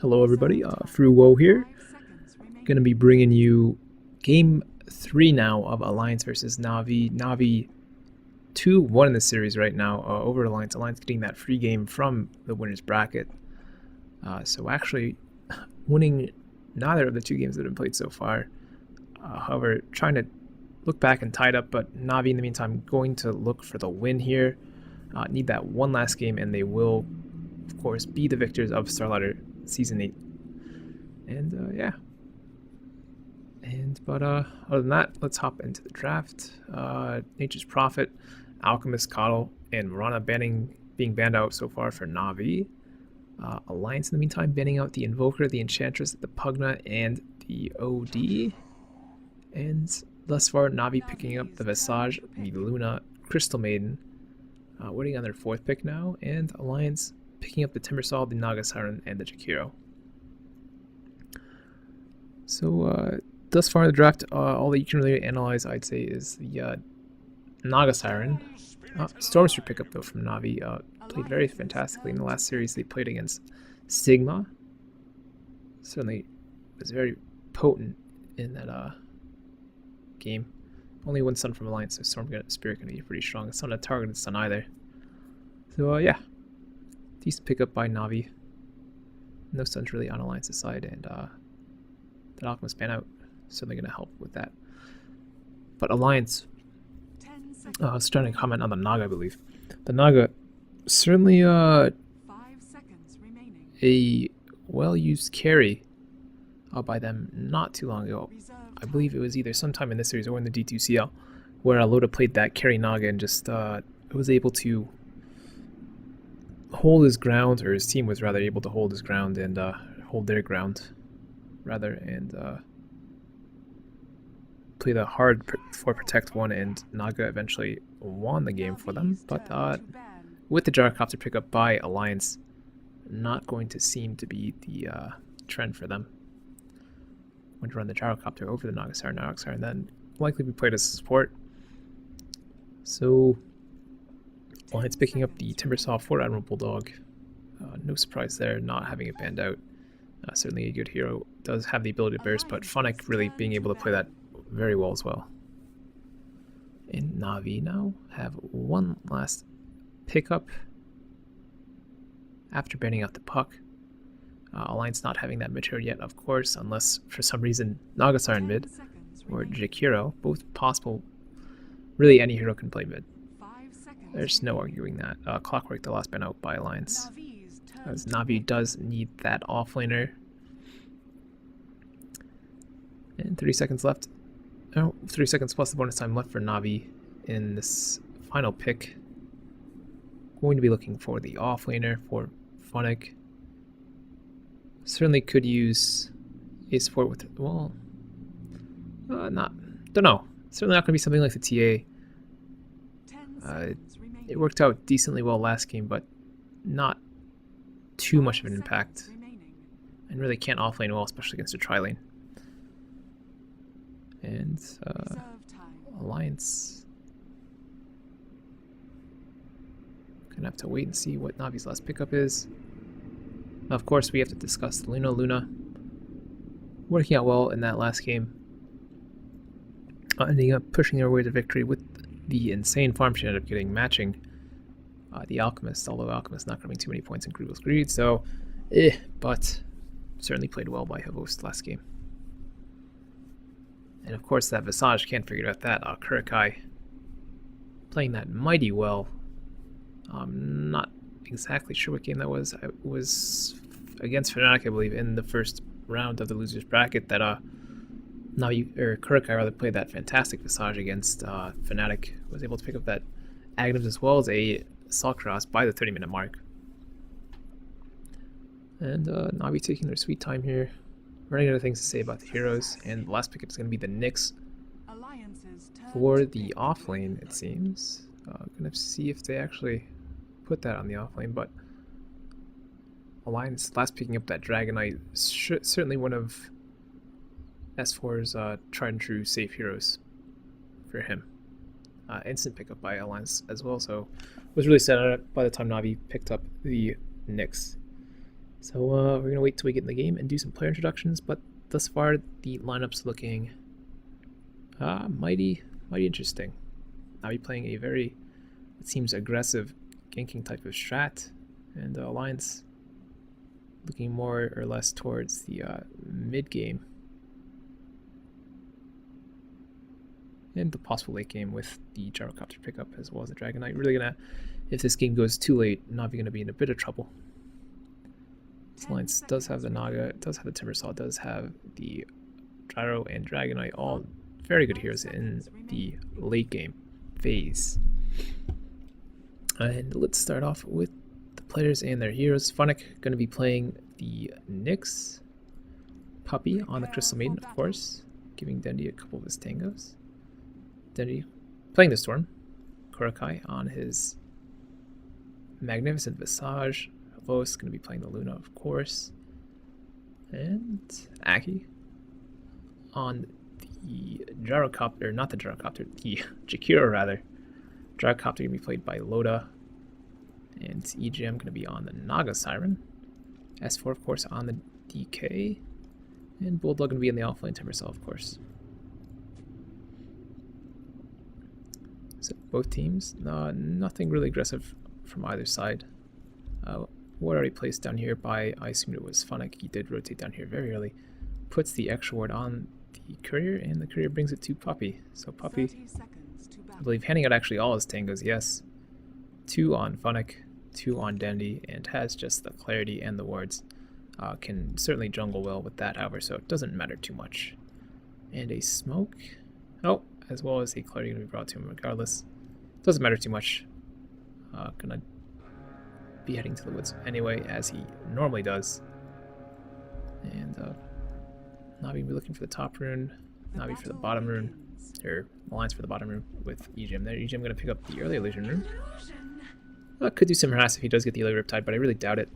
Hello everybody, Frouwo here. Gonna be bringing you game 3 now of Alliance versus Navi. Navi 2-1 in the series right now over Alliance. Alliance getting that free game from the winner's bracket. So actually winning neither of the 2 games that have been played so far. However, trying to look back and tie it up, but Navi in the meantime going to look for the win here. Need that one last game and they will, of course, be the victors of Starladder Season 8. And yeah. But other than that, let's hop into the draft. Nature's Prophet, Alchemist, Coddle, and Marana being banned out so far for Navi. Alliance in the meantime banning out the Invoker, the Enchantress, the Pugna, and the OD. And thus far, Navi picking up the Visage, the Luna, Crystal Maiden, waiting on their 4th pick now, and Alliance picking up the Timbersaw, the Naga Siren, and the Jakiro. So thus far in the draft, all that you can really analyze, I'd say, is the Naga Siren. Stormstreet pickup though from Navi played very fantastically in the last series they played against Sigma. Certainly was very potent in that game. Only one stun from Alliance, so Storm Spirit gonna be pretty strong. It's not a targeted stun either. So yeah, decent pickup by Navi. No stuns really on Alliance's side, and that Alchemist ban out certainly gonna help with that. But Alliance, I was trying to comment on the Naga, I believe. The Naga certainly a well-used carry by them not too long ago. I believe it was either sometime in this series or in the D2CL, where Loda played that carry Naga and just was able to hold his ground, or his team was rather able to hold his ground and hold their ground, rather, and play the hard for Protect 1, and Naga eventually won the game for them. But with the Gyrocopter pickup by Alliance, not going to seem to be the trend for them. Going to run the Gyrocopter over the Naga Siren, and then likely be played as a support. So Alliance picking up the Timbersaw for Admiral Bulldog. No surprise there, not having it banned out. Certainly a good hero. Does have the ability to burst, but Funnick really being able to play that very well as well. And Navi now have one last pickup after banning out the Puck. Alliance not having that mid-tier yet, of course, unless for some reason Naga Siren mid or Jakiro, both possible. Really, any hero can play mid. There's no arguing that. Clockwork, the last ban out by Alliance, as Navi does need that offlaner. And 30 seconds left. Oh, 3 seconds plus the bonus time left for Navi in this final pick. Going to be looking for the offlaner for Funnick. Certainly could use a support with, well, don't know. Certainly not going to be something like the TA. It worked out decently well last game, but not too much of an impact. And really can't offlane well, especially against a tri-lane. And Alliance gonna have to wait and see what Navi's last pickup is. Of course, we have to discuss Luna working out well in that last game, ending up pushing their way to victory with the insane farm she ended up getting, matching the Alchemist, although Alchemist not grabbing too many points in Grugel's Greed, so but certainly played well by Host last game. And of course that Visage, can't figure out that. Kurikai playing that mighty well. Not exactly sure what game that was. It was against Fnatic, I believe, in the first round of the losers bracket that Kurikai rather played that fantastic Visage against Fnatic. Was able to pick up that Agnes as well as a Assault Cross by the 30-minute mark. And Navi taking their sweet time here. Running out of things to say about the heroes, and the last pickup is going to be the Nyx for the offlane, it seems. Gonna see if they actually put that on the offlane, but Alliance last picking up that Dragonite, certainly one of S4's tried and true safe heroes for him. instant pickup by Alliance as well, so was really set on it by the time Navi picked up the Nyx. So we're going to wait till we get in the game and do some player introductions, but thus far the lineup's looking mighty interesting. Navi playing a very, it seems, aggressive ganking type of strat, and Alliance looking more or less towards the mid game and the possible late game with the gyrocopter pickup as well as the Dragon Knight. Really gonna, if this game goes too late, Navi gonna be in a bit of trouble. This Alliance does have the Naga, does have the Timbersaw, does have the Gyro and Dragon Knight, all very good heroes in the late game phase. And let's start off with the players and their heroes. Funnick going to be playing the Nyx, Puppy on the Crystal Maiden, of course, giving Dendi a couple of his tangos. Dendi playing the Storm, Korakai on his Magnificent Visage. Frouwo going to be playing the Luna, of course, and Aki on the gyrocopter, not the gyrocopter, the Jakiro rather. Gyrocopter going to be played by Loda, and EGM going to be on the Naga Siren. S4, of course, on the DK, and Bulldog going to be in the offlane Timbersaw, of course. So both teams, nothing really aggressive from either side. Ward already placed down here by, I assumed it was Funnick. He did rotate down here very early. Puts the extra ward on the Courier, and the Courier brings it to Puppy. So Puppy, I believe, handing out actually all his tangos, yes. 2 on Funnick, 2 on Dendi, and has just the clarity and the wards. Can certainly jungle well with that, however, so it doesn't matter too much. And a smoke, oh, as well as a clarity going to be brought to him regardless. Doesn't matter too much. Gonna be heading to the woods anyway, as he normally does. And Navi be looking for the top rune, Navi for the bottom rune, or Alliance for the bottom rune with EGM there. EGM going to pick up the early illusion rune. Could do some harass if he does get the early Riptide, but I really doubt it.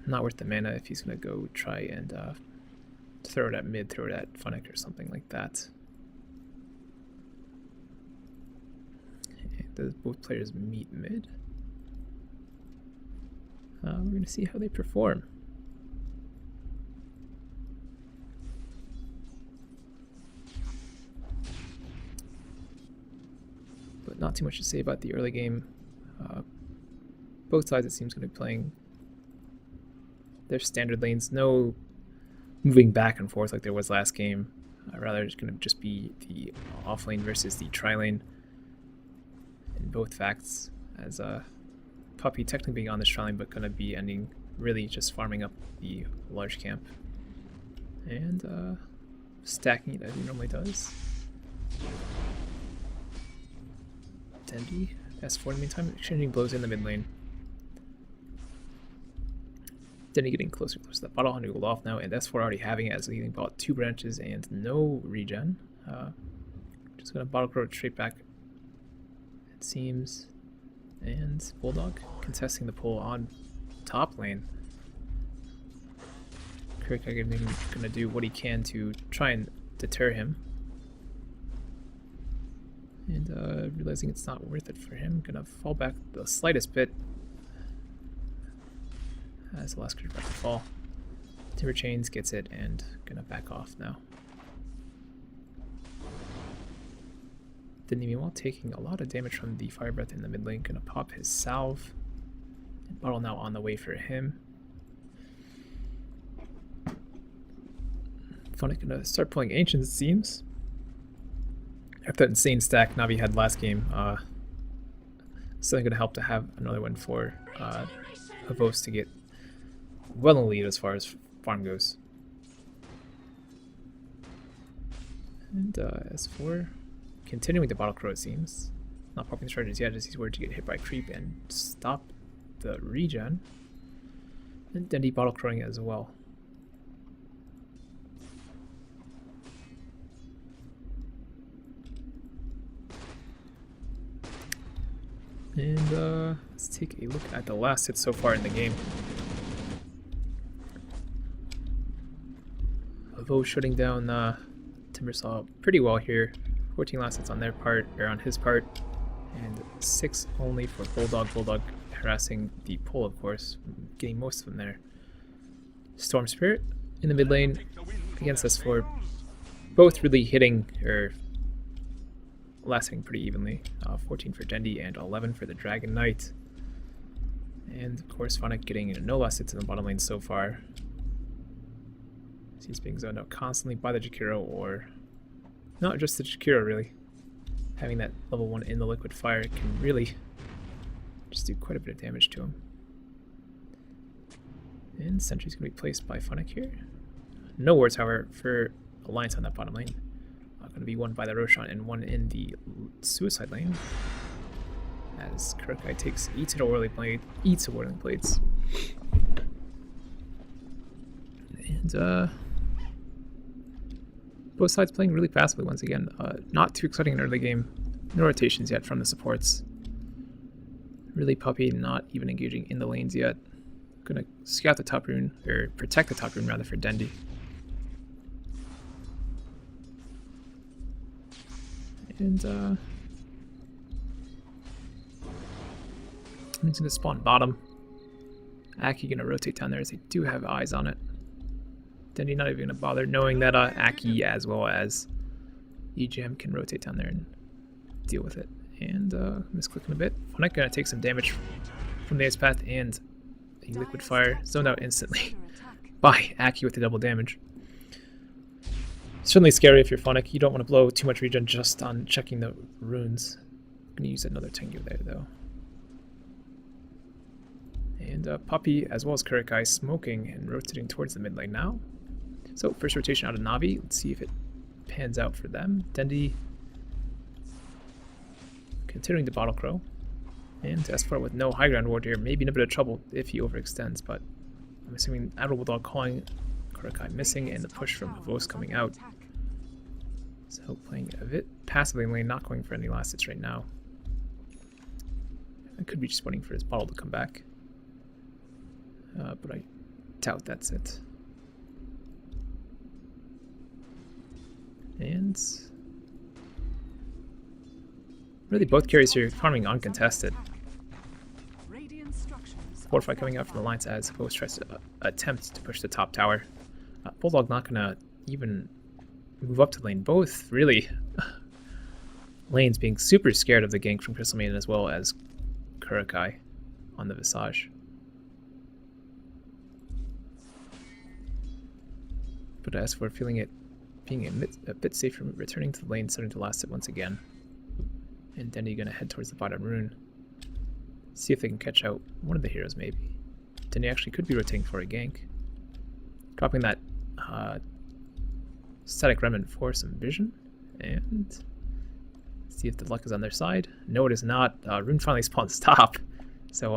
Not worth the mana if he's going to go try and throw it at mid, throw it at Funnick or something like that. Does both players meet mid? We're going to see how they perform. But not too much to say about the early game. Both sides, it seems, going to be playing their standard lanes. No moving back and forth like there was last game. Rather, it's going to just be the off lane versus the tri lane in both facts, as Puppy technically being on this tri lane, but going to be ending really just farming up the large camp and stacking it as he normally does. Dendi, S4 in the meantime, exchanging blows in the mid lane. Dendi getting closer to that bottle, 100 gold off now, and S4 already having it as he bought 2 branches and no regen. Just gonna bottle crow straight back, it seems. And Bulldog contesting the pull on top lane. Kirk gonna do what he can to try and deter him. And realizing it's not worth it for him, gonna fall back the slightest bit as the last creature about to fall. Timber Chains gets it and gonna back off now. Dendi meanwhile taking a lot of damage from the Fire Breath in the mid lane, gonna pop his salve. And bottle now on the way for him. Funnick gonna start pulling Ancients, it seems. After that insane stack Navi had last game, still gonna help to have another one for Havos to get well in the lead as far as farm goes. And as for continuing the bottle crow, it seems. Not popping the charges yet, as he's worried to get hit by creep and stop the regen. And Dendi bottle crowing as well. And let's take a look at the last hit so far in the game. Avo shutting down Timbersaw pretty well here. 14 last hits on their part, or on his part, and 6 only for Bulldog. Bulldog harassing the pole, of course, getting most of them there. Storm Spirit in the mid lane against S4, both really hitting, or last hitting pretty evenly. 14 for Dendi and 11 for the Dragon Knight. And of course, Phonic getting no last hits in the bottom lane so far. He's being zoned out constantly by the Jakiro, or not just the Jakiro really. Having that level 1 in the liquid fire can really just do quite a bit of damage to him. And Sentry's going to be placed by Phonic here. No wards, however, for Alliance on that bottom lane. Going to be one by the Roshan and one in the Suicide lane. As Kurokai eats a Whirling Blades. And both sides playing really passively once again. Not too exciting in early game. No rotations yet from the supports. Really Puppy not even engaging in the lanes yet. Gonna scout the top rune, or protect the top rune rather, for Dendi. And he's gonna spawn bottom. Aki gonna rotate down there as they do have eyes on it. Dendi not even gonna bother, knowing that Aki as well as EGM can rotate down there and deal with it. And misclicking a bit. Phonic gonna take some damage from the Ace Path and a Liquid Fire, zoned out instantly by Aki with the double damage. Certainly scary if you're Phonic. You don't want to blow too much regen just on checking the runes. I'm gonna use another Tengu there though. And Puppy as well as Kurokai smoking and rotating towards the mid lane now. So first rotation out of Navi. Let's see if it pans out for them. Dendi continuing to Bottle Crow. And S4 with no high ground ward here, maybe in a bit of trouble if he overextends, but I'm assuming Admirable Dog calling, Kurokai missing, and the push from Vos coming out. So playing a bit passively in lane, not going for any last hits right now. I could be just waiting for his bottle to come back. But I doubt that's it. And really both carries here farming uncontested. Fortify coming out from the lines as Vos tries to attempt to push the top tower. Bulldog not gonna even move up to lane. Both really lanes being super scared of the gank from Crystal Maiden as well as Kurokai on the Visage. But as for feeling it being a bit safer, returning to the lane, starting to last it once again. And Dendi gonna head towards the bottom rune. See if they can catch out one of the heroes maybe. Dendi actually could be rotating for a gank. Dropping that static remnant for some vision. And see if the luck is on their side. No, it is not. Rune finally spawns top. So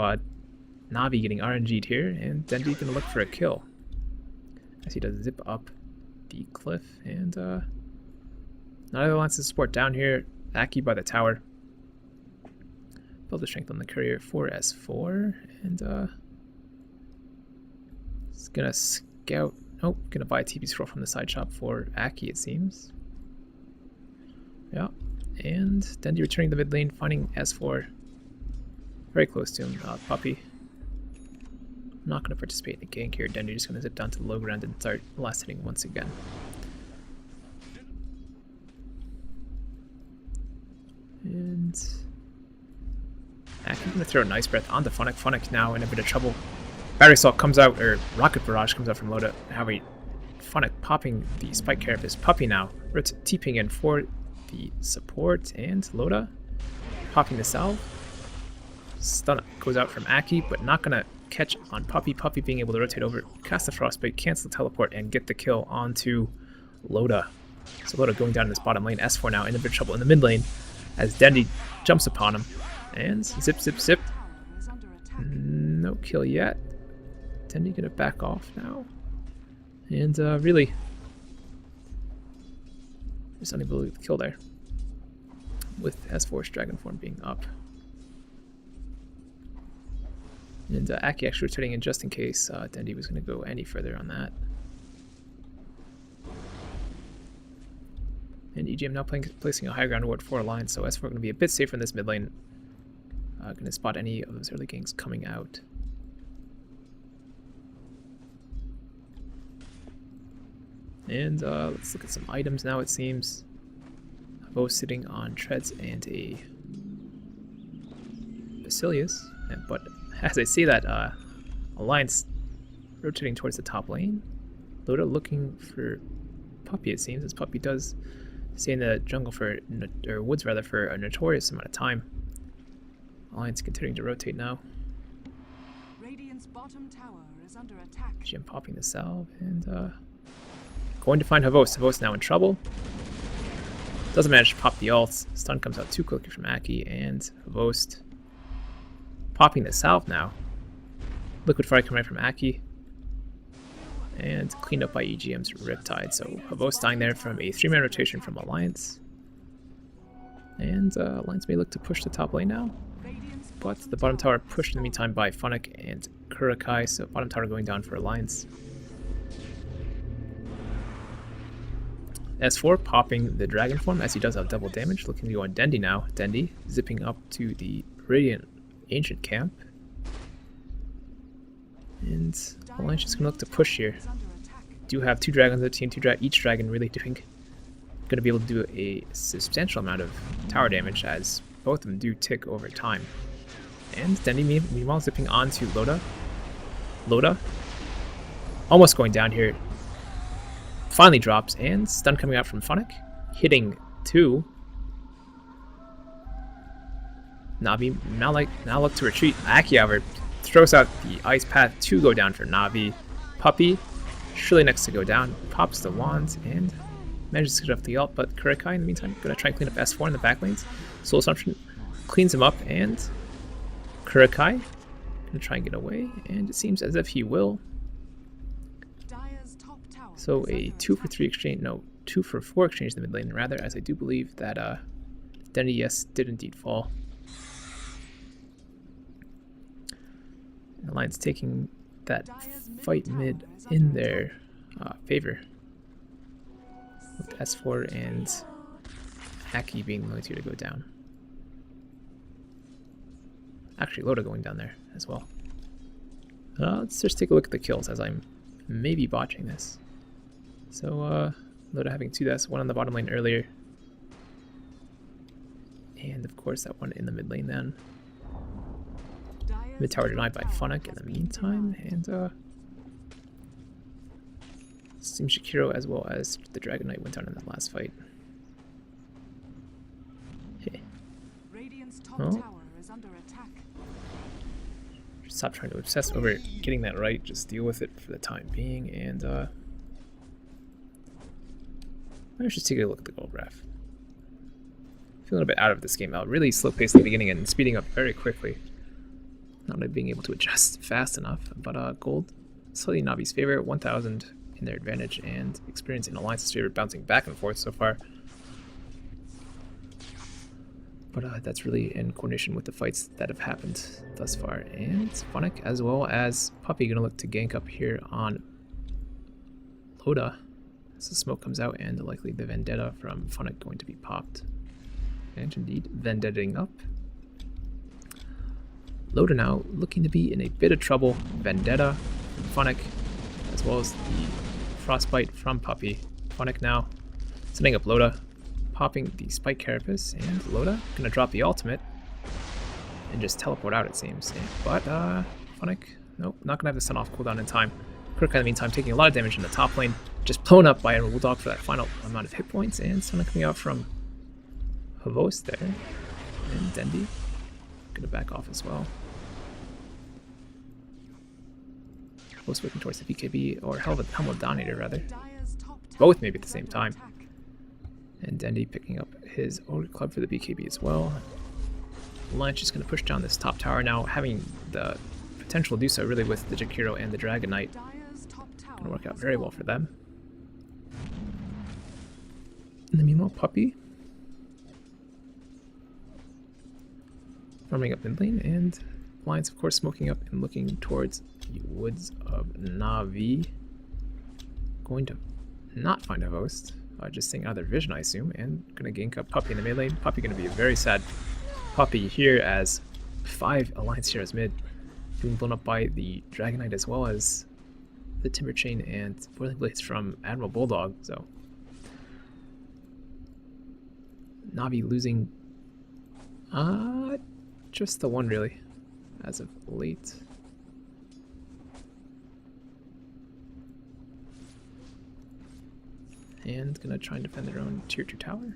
Navi getting RNG'd here, and Dendi gonna look for a kill. As he does zip up the cliff, and neither wants to support down here. Aki by the tower. Build the strength on the courier for S4, and it's gonna scout. Nope, gonna buy a TP scroll from the side shop for Aki, it seems. Yeah, and Dendi returning the mid lane, finding S4 very close to him. Puppy. Not going to participate in the gank here. Dendi just going to zip down to the low ground and start last hitting once again. And Aki going to throw a nice breath onto Phonic. Phonic now in a bit of trouble. Battery Assault comes out, or Rocket Barrage comes out from Loda. However, Phonic popping the Spike Carapace. Puppy now TPing in for the support, and Loda popping the salve. Stun goes out from Aki, but not going to catch on Puppy. Puppy being able to rotate over, cast the Frostbite, cancel the teleport, and get the kill onto Loda. So Loda going down in this bottom lane. S4 now in a bit of trouble in the mid lane as Dendi jumps upon him. And zip, zip, zip. No kill yet. Dendi gonna back off now. And really, just unable to kill there. With S4's Dragon Form being up. And Aki actually returning in just in case Dendi was going to go any further on that. And And EGM now placing a high ground ward for Alliance, so S4 going to be a bit safer in this mid lane. Going to spot any of those early ganks coming out. And let's look at some items now, it seems. Both sitting on treads and a Basilius. But as I see that, Alliance rotating towards the top lane. Loda looking for Puppy, it seems, as Puppy does stay in the jungle for, or woods rather, for a notorious amount of time. Alliance continuing to rotate now. Radiant's bottom tower is under attack. Jim popping the salve and going to find Havost. Havost now in trouble. Doesn't manage to pop the ults. Stun comes out too quickly from Aki, and Havost popping the salve now. Liquid Fire coming right from Aki. And cleaned up by EGM's Riptide. So Havost dying there from a 3-man rotation from Alliance. And Alliance may look to push the top lane now. But the bottom tower pushed in the meantime by Funnick and Kurikai, so bottom tower going down for Alliance. S4 popping the dragon form as he does have double damage, looking to go on Dendi now. Dendi zipping up to the Radiant Ancient camp. And Alliance just going to look to push here. Do have 2 dragons on the team, each dragon really going to be able to do a substantial amount of tower damage as both of them do tick over time. And Dendi meanwhile zipping onto Loda. Loda almost going down here. Finally drops, and stun coming out from Funnick, hitting 2. Navi now look to retreat. Aki, however, throws out the ice path to go down for Navi. Puppy surely next to go down, pops the wands and manages to get off the ult, but Kurikai in the meantime gonna try and clean up S4 in the back lanes. Soul Assumption cleans him up, and Kurikai gonna try and get away, and it seems as if he will. So a 2 for 3 exchange, no, 2 for 4 exchange in the mid lane rather, as I do believe that Dendi, yes, did indeed fall. And Alliance taking that fight mid in their favor, with S4 and Aki being the only 2 to go down. Actually, Loda going down there as well. Let's just take a look at the kills, as I'm maybe botching this. So, Loda having 2 deaths, 1 on the bottom lane earlier. And of course that one in the mid lane then. Mid tower denied by Funnick in the meantime, and seems Shakiro as well as the Dragon Knight went down in that last fight. Hey. Oh. Stop trying to obsess over getting that right, just deal with it for the time being, and let's just take a look at the goal graph. Feeling a bit out of this game out. Really slow pace in the beginning and speeding up very quickly. Not really being able to adjust fast enough, but gold slightly Navi's favor, 1,000 in their advantage, and experience in Alliance's favor, bouncing back and forth so far. But that's really in coordination with the fights that have happened thus far. And Funnick as well as Puppy going to look to gank up here on Loda as the smoke comes out, and likely the Vendetta from Funnick going to be popped. And indeed, Vendettaing up. Loda now looking to be in a bit of trouble. Vendetta from Funnick, as well as the Frostbite from Puppy. Funnick now setting up Loda, popping the Spike Carapace, and Loda gonna drop the ultimate and just teleport out, it seems. But Funnick, nope, not gonna have the stun off cooldown in time. Kirk in the meantime taking a lot of damage in the top lane, just blown up by a Bulldog for that final amount of hit points, and stun coming out from Havost there, and Dendi gonna back off as well. Havost working towards the BKB, or Helmet Dominator rather. Both maybe at the same time. And Dendi picking up his Ogre Club for the BKB as well. Alliance just going to push down this top tower now, having the potential to do so really with the Jakiro and the Dragon Knight. Going to work out very well for them. In the meanwhile, Puppy farming up mid lane, and Alliance of course smoking up and looking towards the woods of Navi. Going to not find a host. just staying out of their vision, I assume, and gonna gank up Puppy in the mid lane. Puppy gonna be a very sad Puppy here as 5 Alliance heroes mid being blown up by the Dragon Knight as well as the Timber Chain and Boiling Blades from Admiral Bulldog. So Navi losing just the one really as of late. And gonna try and defend their own tier 2 tower.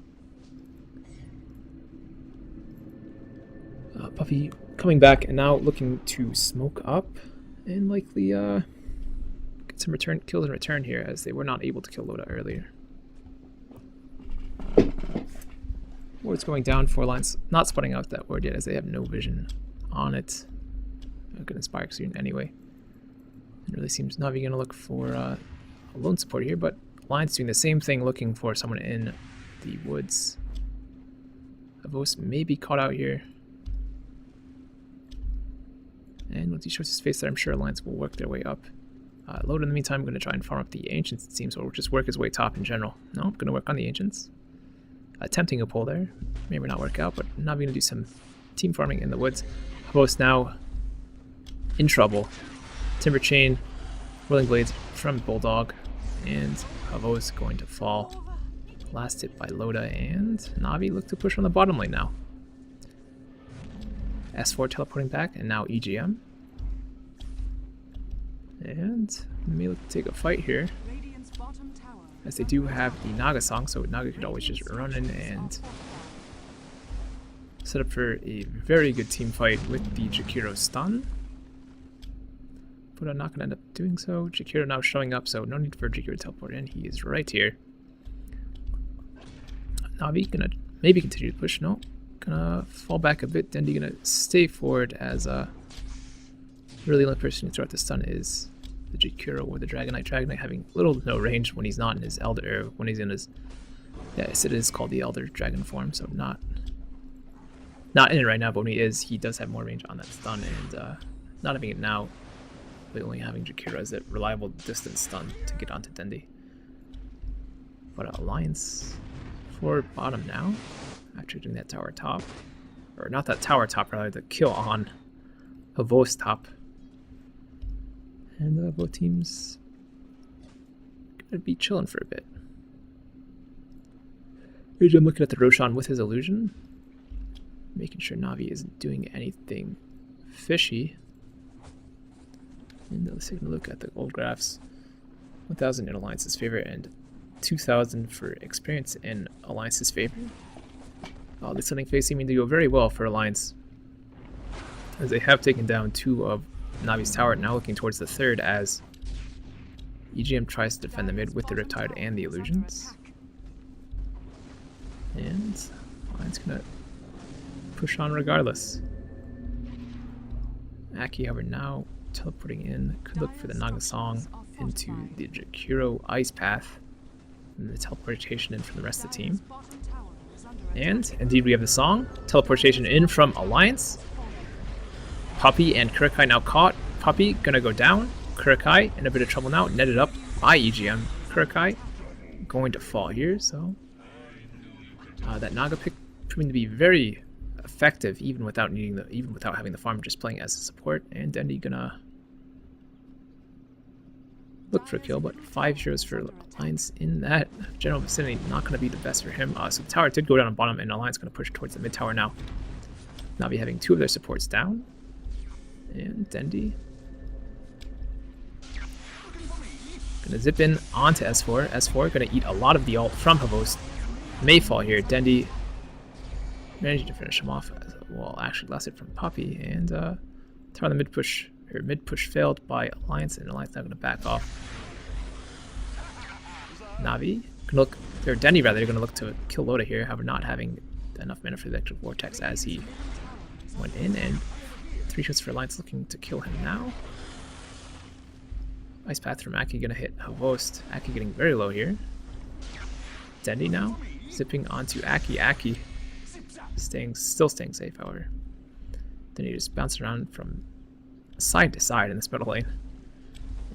Puppy coming back and now looking to smoke up and likely get some kills in return here as they were not able to kill Loda earlier. Ward's going down for Alliance, not spotting out that ward yet as they have no vision on it. I'm gonna Inspire soon anyway. It really seems Navi gonna look for a lone support here, but Alliance doing the same thing, looking for someone in the woods. Avos may be caught out here. And once he shows his face there, I'm sure Alliance will work their way up. Loda in the meantime, going to try and farm up the Ancients, it seems, or just work his way top in general. No, going to work on the Ancients. Attempting a pull there. Maybe not work out, but Navi going to do some team farming in the woods. Havos now in trouble. Timber Chain, Whirling Blades from Bulldog, and Havos going to fall. Last hit by Loda, and Navi look to push on the bottom lane now. S4 teleporting back, and now EGM. And may look to take a fight here, as they do have the Naga song, so Naga could always just run in and set up for a very good team fight with the Jakiro stun. But I'm not going to end up doing so. Jakiro now showing up, so no need for Jakiro to teleport in. He is right here. Navi gonna maybe continue to push. No, gonna fall back a bit. Dendi gonna stay forward as really the only person who throw out the stun is the Jakiro or the Dragon Knight. Dragon Knight having little to no range when he's not in his Elder, when he's in his, yes, it is called the Elder Dragon form, so not in it right now, but when he is, he does have more range on that stun, and not having it now, but only having Jakiro as a reliable distance stun to get onto Dendi. But Alliance for bottom now, after doing that tower top, or not that tower top, rather the kill on Havos top. And both teams gonna be chilling for a bit. Here's I'm looking at the Roshan with his illusion, making sure Navi isn't doing anything fishy. And let's take a look at the old graphs. 1,000 in Alliance's favor and 2,000 for experience in Alliance's favor. This setting phase seeming to go very well for Alliance, as they have taken down 2 of Navi's tower, now looking towards the 3rd as EGM tries to defend the mid with the Riptide and the illusions. And Alliance gonna push on regardless. Aki, however, now teleporting in, could look for the Naga Song into the Jakiro Ice Path, and the teleportation in from the rest of the team. And indeed we have the song, teleportation in from Alliance. Puppy and Kurokai now caught. Puppy gonna go down. Kurokai in a bit of trouble now, netted up by EGM. Kurokai going to fall here, so that Naga pick proving to be very effective even without having the farm, just playing as a support. And Dendi gonna look for a kill, but 5 heroes for Alliance in that general vicinity, not gonna be the best for him. So the tower did go down on bottom, and Alliance gonna push towards the mid tower now. Navi having 2 of their supports down. And Dendi gonna zip in onto S4. S4 gonna eat a lot of the ult from Havos. May fall here. Dendi managing to finish him off. Well, actually last hit from Puppy, and tower the mid push failed by Alliance, and Alliance now gonna back off. Navi gonna look, or Dendi rather, gonna look to kill Loda here, however not having enough mana for the Electric Vortex as he went in, and 3 shots for Alliance looking to kill him now. Ice Path from Aki gonna hit Havost. Aki getting very low here. Dendi now zipping onto Aki. Aki still staying safe, however. Then he just bounced around from side to side in this middle lane.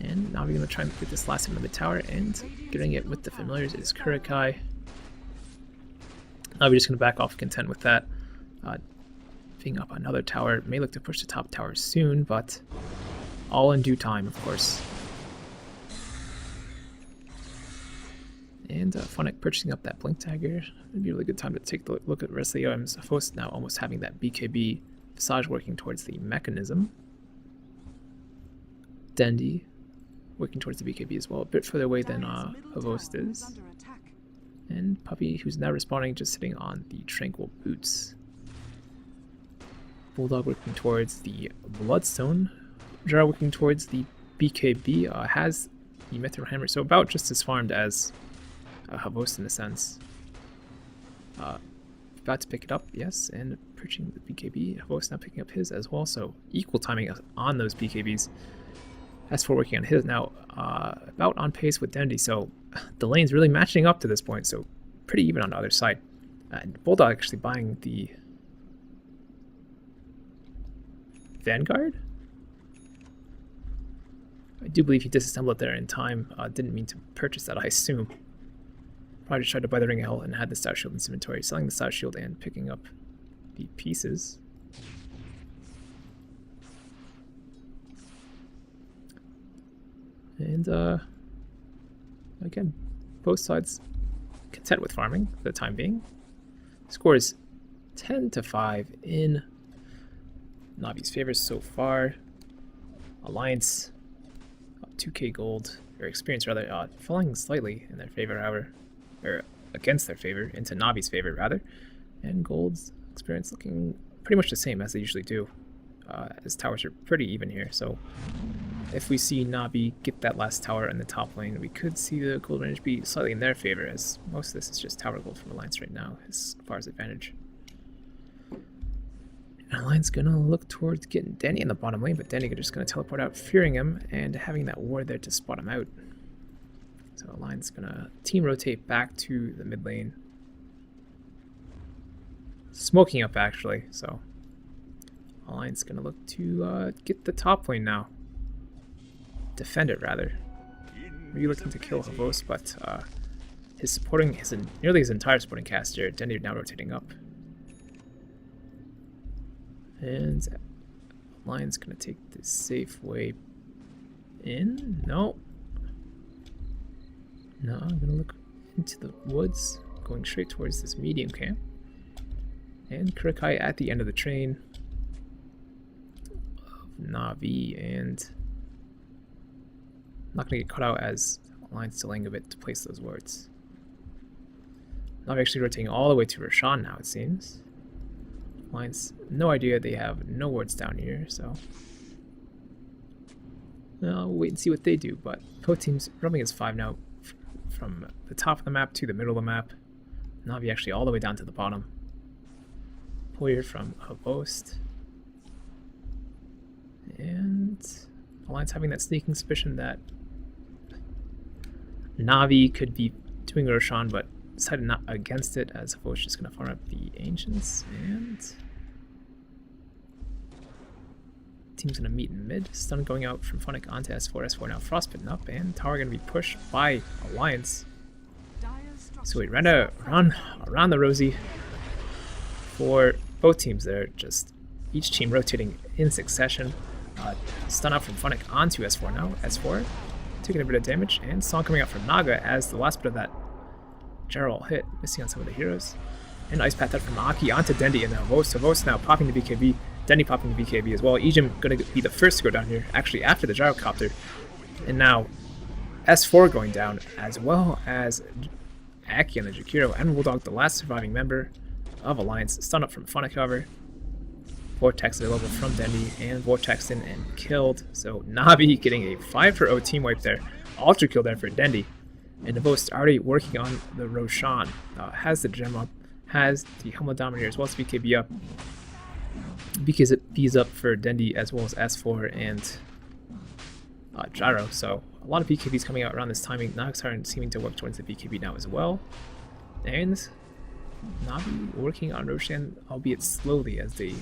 And now we're going to try and get this last hit in the mid tower, and getting it with the familiars is Kurikai. Now we're just going to back off content with that. Picking up another tower. May look to push the top tower soon, but all in due time, of course. And Phonic purchasing up that Blink Dagger. It'd be a really good time to take a look at the rest of the items. Host now almost having that BKB Visage working towards the mechanism. Dendi working towards the BKB as well, a bit further away than Host is. And Puppy, who's now respawning, just sitting on the Tranquil Boots. Bulldog working towards the Bloodstone. Jara working towards the BKB, has the Mithril Hammer, so about just as farmed as Host in a sense. About to pick it up, yes, and purchasing the BKB. Host now picking up his as well, so equal timing on those BKBs. S4 working on his now, about on pace with Dendi, so the lane's really matching up to this point, so pretty even on the other side. And Bulldog actually buying the Vanguard? I do believe he disassembled it there in time. Didn't mean to purchase that, I assume. Probably just tried to buy the Ring of Hell and had the Stout Shield in his inventory, selling the Stout Shield and picking up the pieces. And again, both sides content with farming for the time being. Score is 10-5 in Navi's favor so far. Alliance 2k gold, or experience rather, falling slightly in their favor, however, or against their favor, into Navi's favor rather. And gold's experience looking pretty much the same as they usually do, as towers are pretty even here. So if we see Navi get that last tower in the top lane, we could see the gold range be slightly in their favor, as most of this is just tower gold from Alliance right now, as far as advantage. And Alliance gonna look towards getting Denny in the bottom lane, but Denny just gonna teleport out, fearing him, and having that ward there to spot him out. So Alliance gonna team rotate back to the mid lane. Smoking up, actually, so Alliance gonna look to get the top lane now. Defend it, rather. Maybe looking to kill Havos, but his supporting, nearly his entire supporting cast here, Denny now rotating up. And Alliance gonna take the safe way in. No. No, I'm gonna look into the woods, going straight towards this medium camp. And Kurikai at the end of the train of Navi, and not gonna get caught out as Alliance delaying a bit to place those wards. Navi actually rotating all the way to Roshan now, it seems. Alliance, no idea, they have no wards down here, so we'll wait and see what they do. But both teams rubbing his 5 now from the top of the map to the middle of the map. Navi actually all the way down to the bottom. Pull here from Host. And Alliance having that sneaking suspicion that Navi could be doing Roshan, but decided not against it, as Host just going to farm up the Ancients. And team's going to meet in mid. Stun going out from Phonic onto S4. S4 now frostbitten up, and tower going to be pushed by Alliance. So we run around the rosy for both teams there, just each team rotating in succession. Stun out from Phonic onto S4 now. S4 taking a bit of damage, and Song coming out from Naga as the last bit of that Gerald hit, missing on some of the heroes. And Ice Path out from Aki onto Dendi, and now Vos now popping the BKB. Dendi popping the BKB as well. Ejim going to be the first to go down here, actually after the Gyrocopter. And now S4 going down, as well as Aki and the Jakiro, and Bulldog, the last surviving member of Alliance. Stun up from Phonic, however. Vortex available from Dendi, and Vortex in and killed. So Navi getting a 5-for-0 team wipe there. Ultra kill there for Dendi. And Devost already working on the Roshan. Has the gem up, has the Helmet Dominator as well as BKB up. BKB's up for Dendi as well as S4 and Gyro. So a lot of BKBs coming out around this timing. Naxar seeming to work towards the BKB now as well. And Navi working on Roshan, albeit slowly, as they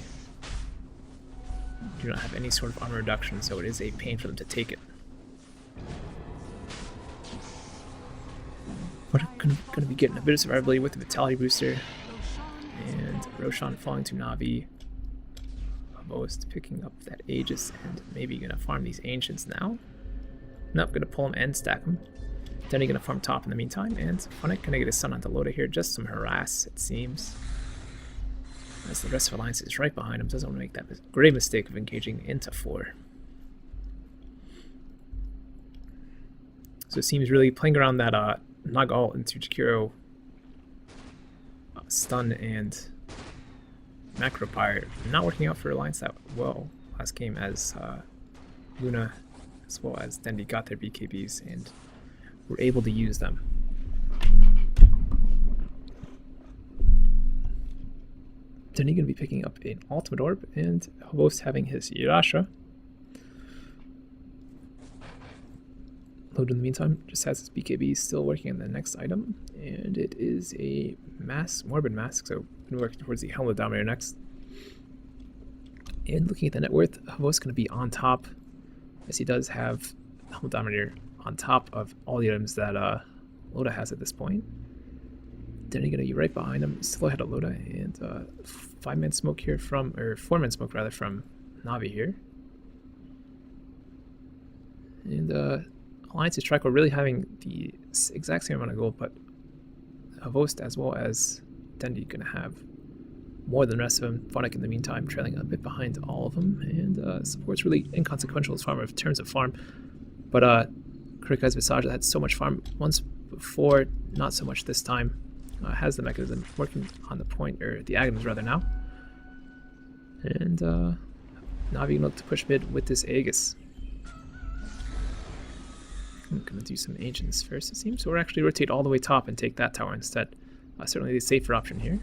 do not have any sort of armor reduction, so it is a pain for them to take it. We're gonna be getting a bit of survivability with the Vitality Booster. And Roshan falling to Navi. Most picking up that Aegis and maybe gonna farm these Ancients now. Nope, gonna pull them and stack them. Then he's gonna farm top in the meantime, and Funnick gonna get his son onto Loda here. Just some harass, it seems. As the rest of Alliance is right behind him, doesn't want to make that great mistake of engaging into 4. So it seems really playing around that Naga ult into Jakiro stun and macro pyre, not working out for Alliance that well last game, as Luna as well as Dendi got their BKBs and were able to use them. Dendi going to be picking up an ultimate orb, and Hobos having his Yirasha. Load in the meantime just has his BKB still working on the next item, and it is a Morbid Mask, so we're working towards the Helmet Dominator next. And looking at the net worth, Hobos going to be on top, as he does have Helmet Dominator on top of all the items that Loda has at this point. Then he's going to be right behind him, still ahead of Loda, and 5-man smoke here from, or 4-man smoke rather, from Navi here. And Alliance's Trico really having the exact same amount of gold, but Havost as well as Dendi going to have more than the rest of them. Phonic in the meantime trailing a bit behind all of them, and support's really inconsequential as farm in terms of farm. But Kurika's Visage had so much farm once before, not so much this time. Has the mechanism working on the point, or the Agams rather now. And Navi look to push mid with this Aegis. I'm going to do some Ancients first, it seems. So we're actually rotate all the way top and take that tower instead. Certainly the safer option here.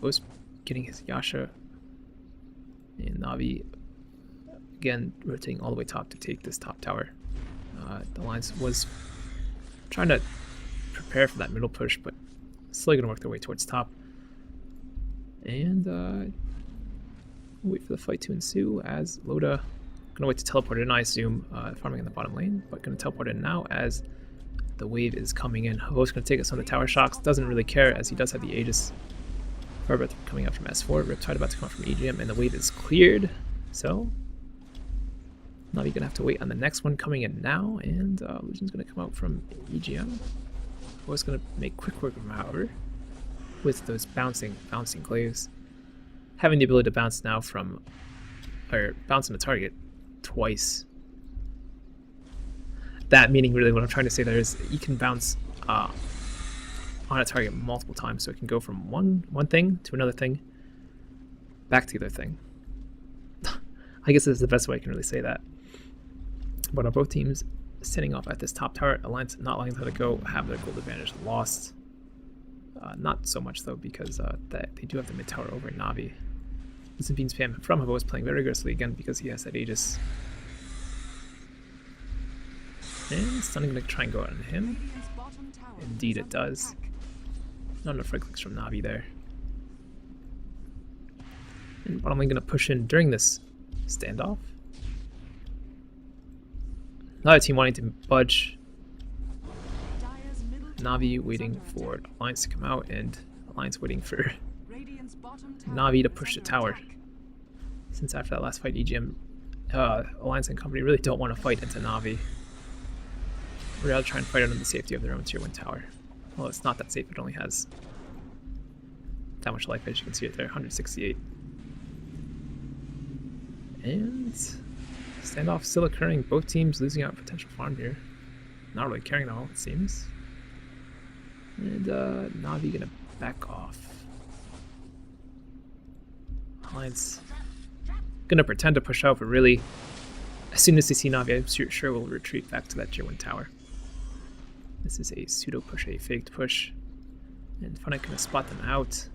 Both getting his Yasha. And Navi, again, rotating all the way top to take this top tower. The Alliance was trying to prepare for that middle push, but still going to work their way towards top. And wait for the fight to ensue as Loda going to wait to teleport in, I assume, farming in the bottom lane, but going to teleport in now as the wave is coming in. Ho's going to take us on the tower shocks, doesn't really care as he does have the Aegis. Farbreath coming up from S4, Riptide about to come up from EGM, and the wave is cleared. So Navi going to have to wait on the next one coming in now, and Legion's going to come out from EGM. Ho's going to make quick work of him, however, with those bouncing glaives. Having the ability to bounce now from, or bounce on the target twice. That meaning really what I'm trying to say there is you can bounce on a target multiple times, so it can go from one thing to another thing, back to the other thing. I guess this is the best way I can really say that. But on both teams sitting off at this top tower, Alliance not letting them go, have their gold advantage lost. Not so much though, because they do have the mid tower over in Navi. Byzantine spam from Havo is playing very aggressively again because he has that Aegis. And stunning going to try and go out on him. Indeed it does. Not enough right clicks from Navi there. And bottom lane going to push in during this standoff. Another team wanting to budge. Navi waiting for Alliance to come out, and Alliance waiting for Navi to push the tower. Since after that last fight, EGM, Alliance and company really don't want to fight into Navi. We're rather trying to fight under the safety of their own tier 1 tower. Well, it's not that safe, it only has that much life, as you can see it there, 168. And standoff still occurring, both teams losing out potential farm here. Not really caring at all, it seems. And Navi gonna back off. Alliance gonna pretend to push out, but really, as soon as they see Navi, I'm sure we'll retreat back to that tier 1 tower. This is a pseudo push, a faked push. And Funnick gonna spot them out.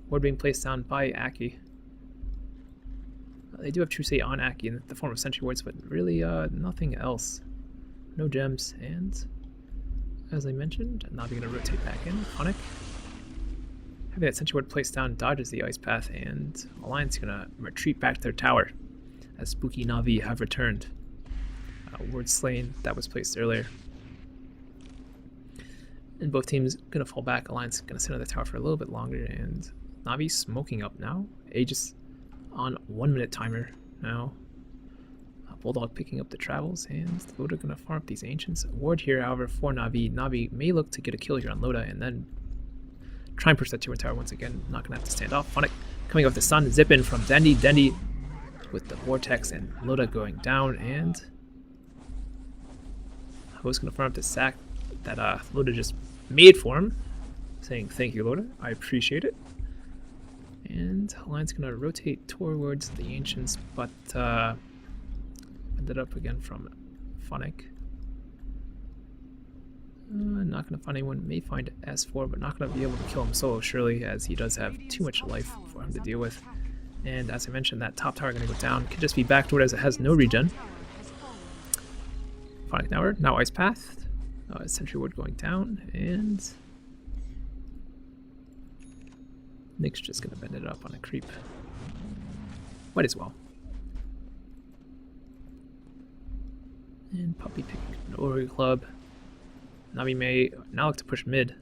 Ward being placed down by Aki. They do have True Say on Aki in the form of Sentry Wards, but really nothing else. No gems, and as I mentioned, Navi gonna rotate back in. Funnick having that Sentry Ward placed down dodges the ice path, and Alliance gonna retreat back to their tower as spooky Navi have returned. Ward slain, that was placed earlier. And both teams gonna fall back. Alliance gonna sit on the tower for a little bit longer, and Navi smoking up now. Aegis on 1 minute timer now. Bulldog picking up the travels, and Loda gonna farm up these ancients. Ward here, however, for Navi. Navi may look to get a kill here on Loda, and then try and push that turret tower once again. Not gonna have to stand off. Funnick coming off the sun, zip in from Dendi. Dendi with the vortex, and Loda going down, and I was gonna farm up the sack that Loda just made for him, saying thank you, Loda, I appreciate it. And Alliance gonna rotate towards the ancients, but ended up again from Funnick. Not gonna find anyone. May find S4, but not gonna be able to kill him solo surely, as he does have too much life for him to deal with. And as I mentioned, that top tower gonna go down. Could just be backdoored as it has no regen. Funnick now Ice Path. Sentry Ward going down, and Nick's just gonna bend it up on a creep. Might as well. And Puppy picking up an Ori Club. Navi may now look to push mid.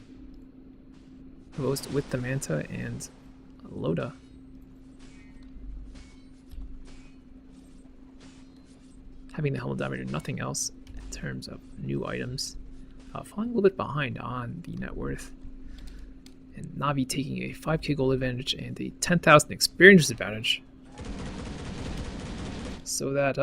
Host with the Manta and Loda. Having the Helmet Damager, nothing else in terms of new items. Falling a little bit behind on the net worth. And Navi taking a 5k gold advantage and a 10,000 experience advantage. So that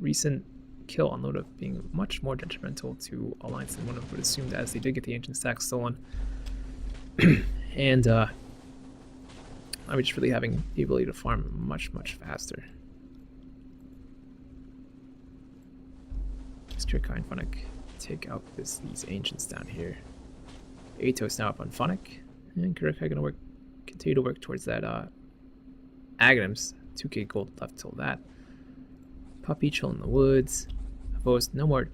recent kill on Loda being much more detrimental to Alliance than one would have assumed, as they did get the ancient stack stolen. And Navi just really having the ability to farm much faster. Strikai and Funnick take out these ancients down here. Atos now up on Funnick, and Kurikai gonna continue to work towards that Aghanims. 2k gold left till that. Puppy chill in the woods. Opposed, no more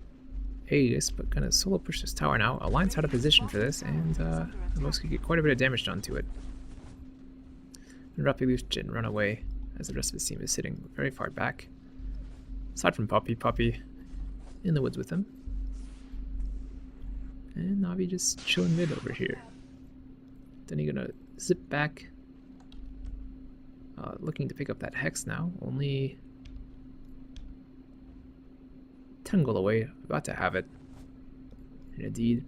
Aegis, but gonna solo push this tower now. Alliance out of position for this, and most could get quite a bit of damage done to it. And Rapilush and run away, as the rest of his team is sitting very far back. Aside from Puppy in the woods with him. And Navi just chilling mid over here. Then he's gonna zip back. Looking to pick up that Hex now. Only 10 gold away. About to have it. And indeed,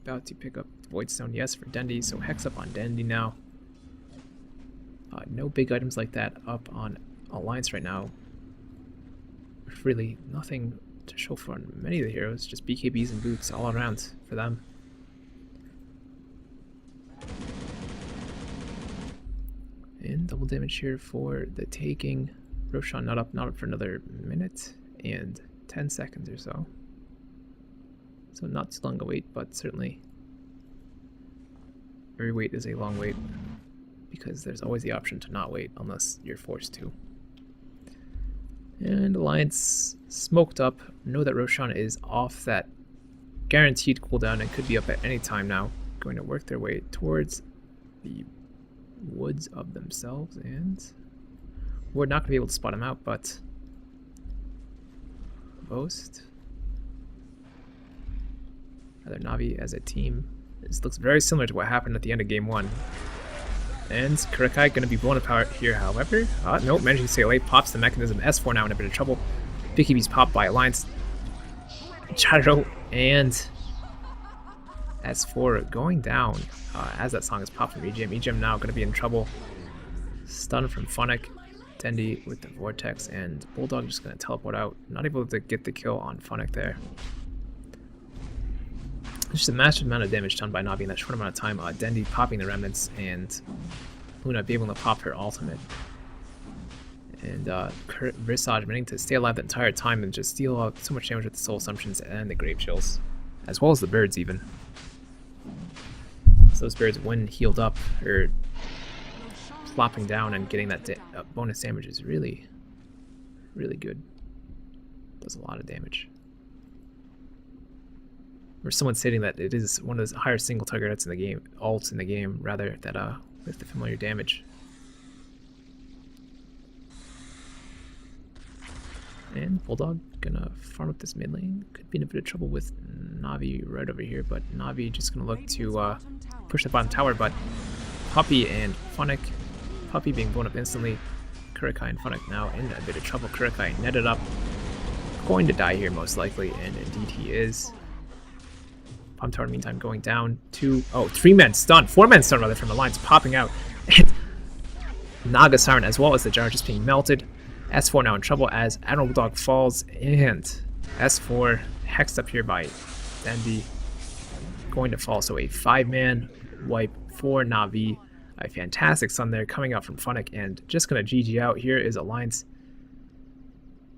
about to pick up Voidstone. Yes, for Dendi. So Hex up on Dendi now. No big items like that up on Alliance right now. Really nothing to show for many of the heroes, just BKBs and boots all around for them. And double damage here for the taking. Roshan not up for another minute and 10 seconds or so. So not too long a wait, but certainly every wait is a long wait, because there's always the option to not wait unless you're forced to. And Alliance smoked up. Know that Roshan is off that guaranteed cooldown and could be up at any time now. Going to work their way towards the woods of themselves, and we're not going to be able to spot him out, but Boast, rather Navi as a team, this looks very similar to what happened at the end of game 1. And Kurikai going to be blown apart here, however. Nope, managing to stay late. Pops the mechanism. S4 now in a bit of trouble. BKB's popped by Alliance. Shadow and S4 going down as that song is popped from EGM. EGM now going to be in trouble. Stun from Funnick. Dendi with the Vortex, and Bulldog just going to teleport out. Not able to get the kill on Funnick there. Just a massive amount of damage done by Navi in that short amount of time. Dendi popping the remnants, and Luna being able to pop her ultimate. And Visage managing to stay alive the entire time and just deal out so much damage with the Soul Assumptions and the Grave Chills, as well as the birds even. So those birds, when healed up, or flopping down and getting that bonus damage is really good. Does a lot of damage. Or someone stating that it is one of the higher single target ults in the game, rather, that with the familiar damage. And Bulldog gonna farm up this mid lane. Could be in a bit of trouble with Navi right over here, but Navi just gonna look to push the bottom tower, but Puppey and Funnick. Puppey being blown up instantly. Kurikai and Funnick now in a bit of trouble. Kurikai netted up. Going to die here most likely, and indeed he is. Bottom tower in the meantime going down to... Oh, 3-man stun. 4-man stun rather from Alliance popping out. And Naga Siren as well as the Jar just being melted. S4 now in trouble as Admiral Bulldog falls, and S4 hexed up here by Denby going to fall. So a 5-man wipe for Navi. A fantastic stun there coming out from Funnick, and just going to GG out. Here is Alliance.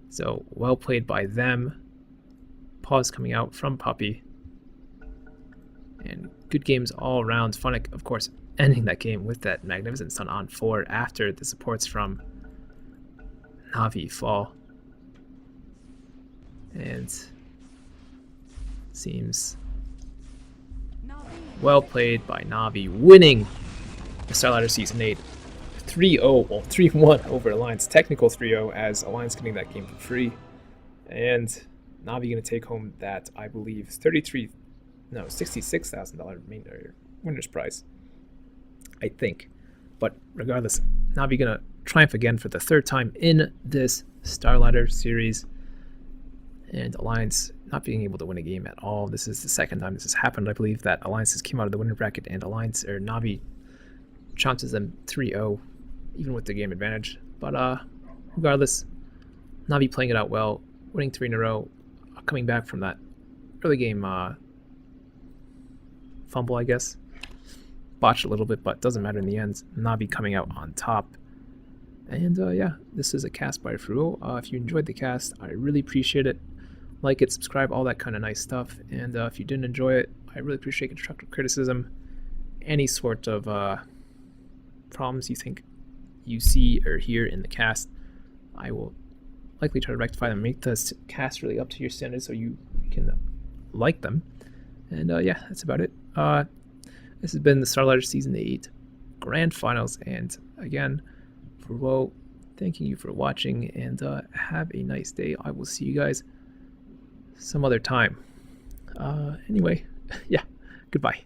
So well played by them. Pause coming out from Puppey. And good games all around. Funnick, of course, ending that game with that magnificent stun on 4 after the supports from Navi fall. And seems well played by Navi, winning the Starladder Season 8 3-0, well 3-1 over Alliance. Technical 3-0 as Alliance getting that game for free. And Navi going to take home that, I believe, $66,000 winner's prize, I think. But regardless, Navi going to triumph again for the 3rd time in this Starladder series. And Alliance not being able to win a game at all. This is the 2nd time this has happened. I believe that Alliance has came out of the winner bracket and Alliance, or Navi, chances them 3-0, even with the game advantage. But regardless, Navi playing it out well, winning 3 in a row, coming back from that early game fumble, I guess. Botched a little bit, but doesn't matter in the end. Navi coming out on top. And yeah, this is a cast by Frouwo. If you enjoyed the cast, I really appreciate it. Like it, subscribe, all that kind of nice stuff. And if you didn't enjoy it, I really appreciate constructive criticism. Any sort of problems you think you see or hear in the cast, I will likely try to rectify them, make the cast really up to your standards so you can like them. And yeah, that's about it. This has been the Starladder Season 8 Grand Finals, and again, Frouwo, thanking you for watching, and have a nice day. I will see you guys some other time. Anyway, yeah, goodbye.